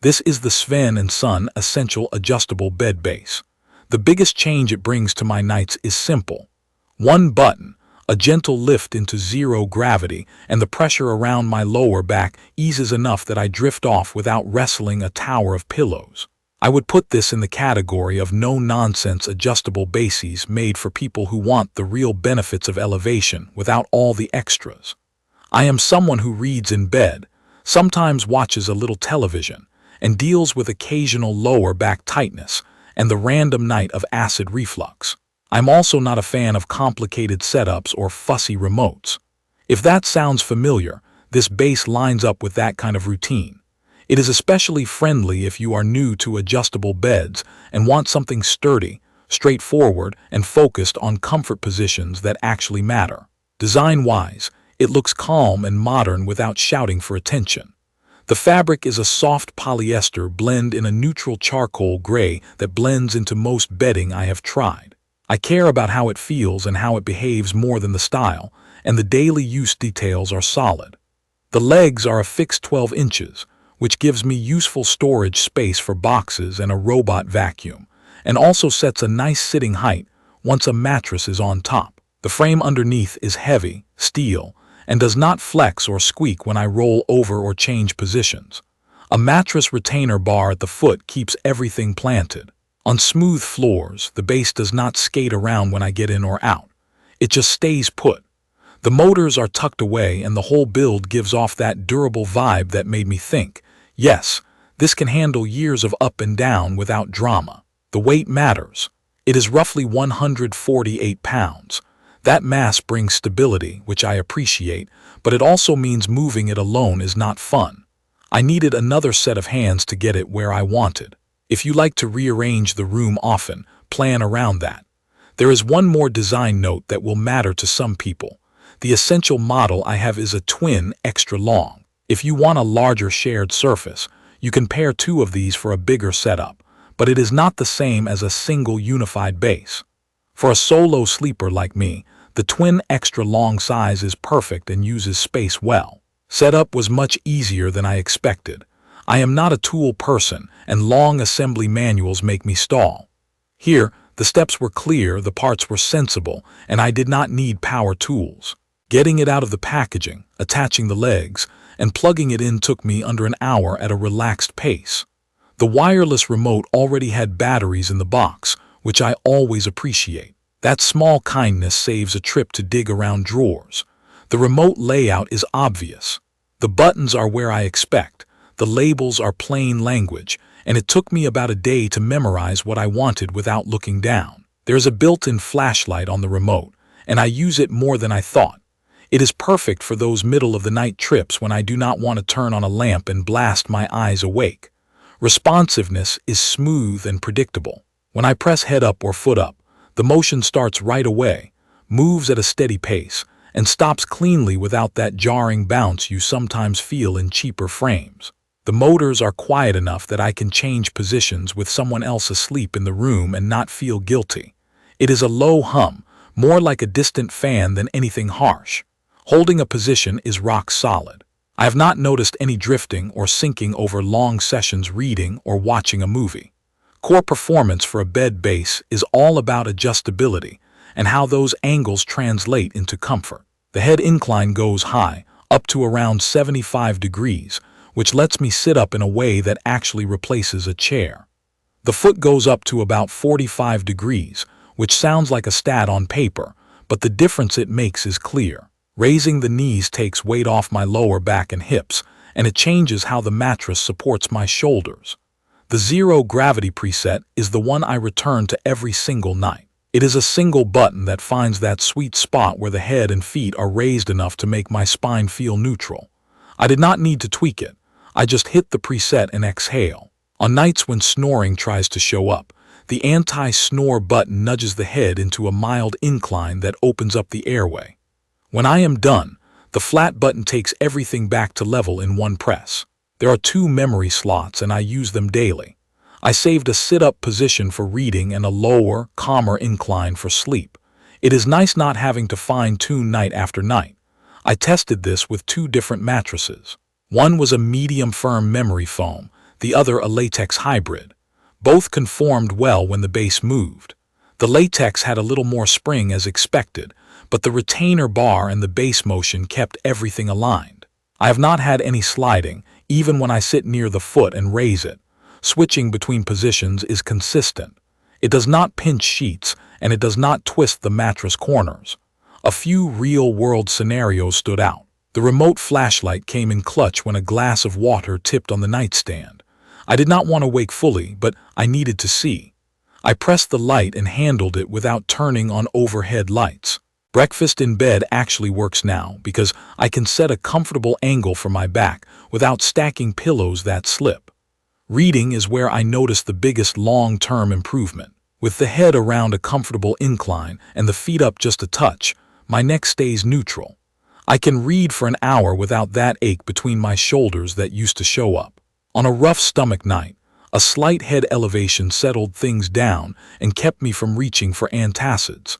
This is the Sven and Son Essential Adjustable Bed Base. The biggest change it brings to my nights is simple. One button, a gentle lift into zero gravity, and the pressure around my lower back eases enough that I drift off without wrestling a tower of pillows. I would put this in the category of no-nonsense adjustable bases made for people who want the real benefits of elevation without all the extras. I am someone who reads in bed, sometimes watches a little television, and deals with occasional lower back tightness and the random night of acid reflux. I'm also not a fan of complicated setups or fussy remotes. If that sounds familiar, this base lines up with that kind of routine. It is especially friendly if you are new to adjustable beds and want something sturdy, straightforward, and focused on comfort positions that actually matter. Design-wise, it looks calm and modern without shouting for attention. The fabric is a soft polyester blend in a neutral charcoal gray that blends into most bedding I have tried. I care about how it feels and how it behaves more than the style, and the daily use details are solid. The legs are a fixed 12 inches, which gives me useful storage space for boxes and a robot vacuum, and also sets a nice sitting height once a mattress is on top. The frame underneath is heavy, steel, and does not flex or squeak when I roll over or change positions. A mattress retainer bar at the foot keeps everything planted. On smooth floors, the base does not skate around when I get in or out. It just stays put. The motors are tucked away and the whole build gives off that durable vibe that made me think, yes, this can handle years of up and down without drama. The weight matters. It is roughly 148 pounds. That mass brings stability, which I appreciate, but it also means moving it alone is not fun. I needed another set of hands to get it where I wanted. If you like to rearrange the room often, plan around that. There is one more design note that will matter to some people. The essential model I have is a twin extra long. If you want a larger shared surface, you can pair two of these for a bigger setup, but it is not the same as a single unified base. For a solo sleeper like me, the twin extra long size is perfect and uses space well. Setup was much easier than I expected. I am not a tool person, and long assembly manuals make me stall. Here, the steps were clear, the parts were sensible, and I did not need power tools. Getting it out of the packaging, attaching the legs, and plugging it in took me under an hour at a relaxed pace. The wireless remote already had batteries in the box, which I always appreciate. That small kindness saves a trip to dig around drawers. The remote layout is obvious. The buttons are where I expect. The labels are plain language, and it took me about a day to memorize what I wanted without looking down. There's a built-in flashlight on the remote, and I use it more than I thought. It is perfect for those middle-of-the-night trips when I do not want to turn on a lamp and blast my eyes awake. Responsiveness is smooth and predictable. When I press head up or foot up, the motion starts right away, moves at a steady pace, and stops cleanly without that jarring bounce you sometimes feel in cheaper frames. The motors are quiet enough that I can change positions with someone else asleep in the room and not feel guilty. It is a low hum, more like a distant fan than anything harsh. Holding a position is rock solid. I have not noticed any drifting or sinking over long sessions reading or watching a movie. Core performance for a bed base is all about adjustability and how those angles translate into comfort. The head incline goes high, up to around 75 degrees, which lets me sit up in a way that actually replaces a chair. The foot goes up to about 45 degrees, which sounds like a stat on paper, but the difference it makes is clear. Raising the knees takes weight off my lower back and hips, and it changes how the mattress supports my shoulders. The zero gravity preset is the one I return to every single night. It is a single button that finds that sweet spot where the head and feet are raised enough to make my spine feel neutral. I did not need to tweak it. I just hit the preset and exhale. On nights when snoring tries to show up, the anti-snore button nudges the head into a mild incline that opens up the airway. When I am done, the flat button takes everything back to level in one press. There are 2 memory slots and I use them daily. I saved a sit-up position for reading and a lower, calmer incline for sleep. It is nice not having to fine-tune night after night. I tested this with 2 different mattresses. One was a medium firm memory foam, the other a latex hybrid. Both conformed well when the base moved. The latex had a little more spring as expected, but the retainer bar and the base motion kept everything aligned. I have not had any sliding, even when I sit near the foot and raise it. Switching between positions is consistent. It does not pinch sheets, and it does not twist the mattress corners. A few real-world scenarios stood out. The remote flashlight came in clutch when a glass of water tipped on the nightstand. I did not want to wake fully, but I needed to see. I pressed the light and handled it without turning on overhead lights. Breakfast in bed actually works now because I can set a comfortable angle for my back without stacking pillows that slip. Reading is where I notice the biggest long-term improvement. With the head around a comfortable incline and the feet up just a touch, my neck stays neutral. I can read for an hour without that ache between my shoulders that used to show up. On a rough stomach night, a slight head elevation settled things down and kept me from reaching for antacids.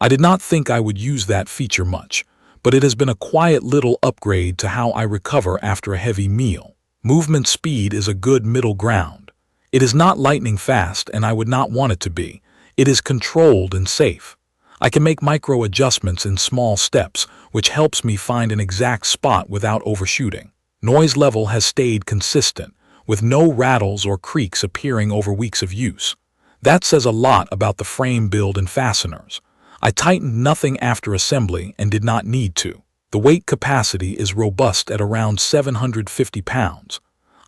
I did not think I would use that feature much, but it has been a quiet little upgrade to how I recover after a heavy meal. Movement speed is a good middle ground. It is not lightning fast, and I would not want it to be. It is controlled and safe. I can make micro adjustments in small steps, which helps me find an exact spot without overshooting. Noise level has stayed consistent, with no rattles or creaks appearing over weeks of use. That says a lot about the frame build and fasteners. I tightened nothing after assembly and did not need to. The weight capacity is robust at around 750 pounds.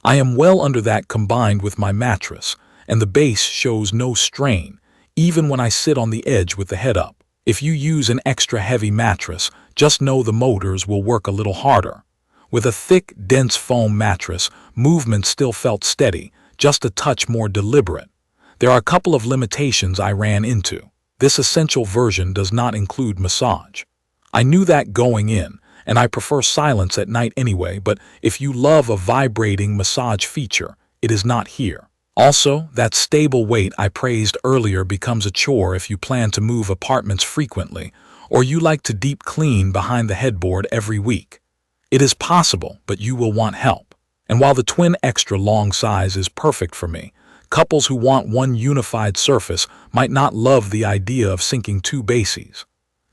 I am well under that combined with my mattress, and the base shows no strain, even when I sit on the edge with the head up. If you use an extra heavy mattress, just know the motors will work a little harder. With a thick, dense foam mattress, movement still felt steady, just a touch more deliberate. There are a couple of limitations I ran into. This essential version does not include massage. I knew that going in, and I prefer silence at night anyway, but if you love a vibrating massage feature, it is not here. Also, that stable weight I praised earlier becomes a chore if you plan to move apartments frequently, or you like to deep clean behind the headboard every week. It is possible, but you will want help. And while the twin extra long size is perfect for me, couples who want one unified surface might not love the idea of syncing two bases.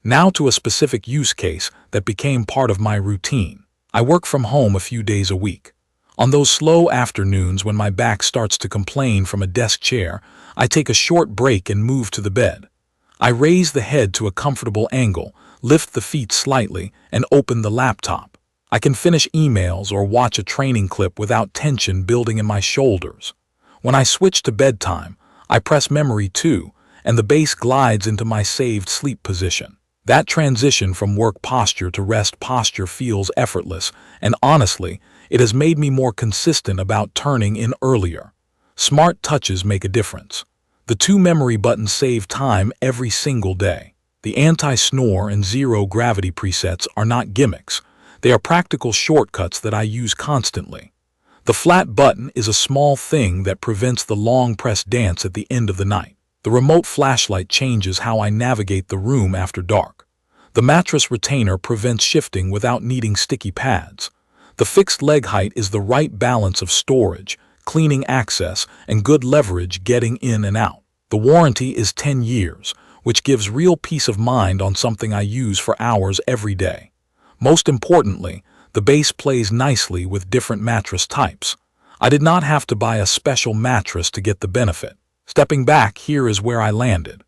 Now to a specific use case that became part of my routine. I work from home a few days a week. On those slow afternoons when my back starts to complain from a desk chair, I take a short break and move to the bed. I raise the head to a comfortable angle, lift the feet slightly, and open the laptop. I can finish emails or watch a training clip without tension building in my shoulders. When I switch to bedtime, I press memory 2, and the base glides into my saved sleep position. That transition from work posture to rest posture feels effortless, and honestly, it has made me more consistent about turning in earlier. Smart touches make a difference. The 2 memory buttons save time every single day. The anti-snore and zero gravity presets are not gimmicks. They are practical shortcuts that I use constantly. The flat button is a small thing that prevents the long press dance at the end of the night. The remote flashlight changes how I navigate the room after dark. The mattress retainer prevents shifting without needing sticky pads. The fixed leg height is the right balance of storage, cleaning access, and good leverage getting in and out. The warranty is 10 years, which gives real peace of mind on something I use for hours every day. Most importantly, the base plays nicely with different mattress types. I did not have to buy a special mattress to get the benefit. Stepping back, here is where I landed.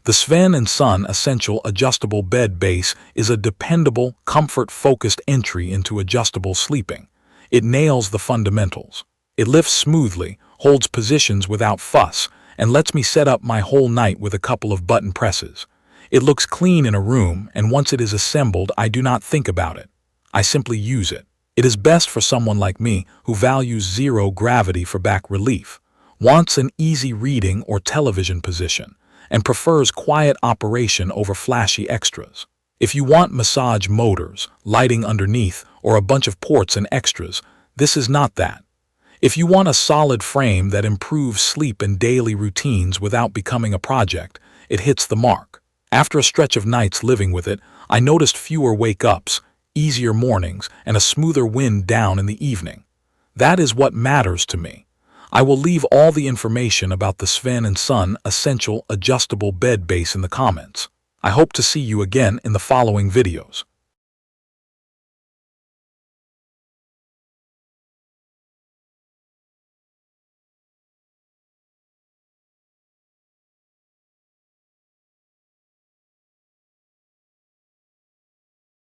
The Sven and Son Essential Adjustable Bed Base is a dependable, comfort-focused entry into adjustable sleeping. It nails the fundamentals. It lifts smoothly, holds positions without fuss, and lets me set up my whole night with a couple of button presses. It looks clean in a room, and once it is assembled, I do not think about it. I simply use it. It is best for someone like me who values zero gravity for back relief, wants an easy reading or television position, and prefers quiet operation over flashy extras. If you want massage motors, lighting underneath, or a bunch of ports and extras, this is not that. If you want a solid frame that improves sleep and daily routines without becoming a project, it hits the mark. After a stretch of nights living with it, I noticed fewer wake-ups, easier mornings, and a smoother wind down in the evening. That is what matters to me. I will leave all the information about the Sven and Son Essential Adjustable Bed Base in the comments. I hope to see you again in the following videos.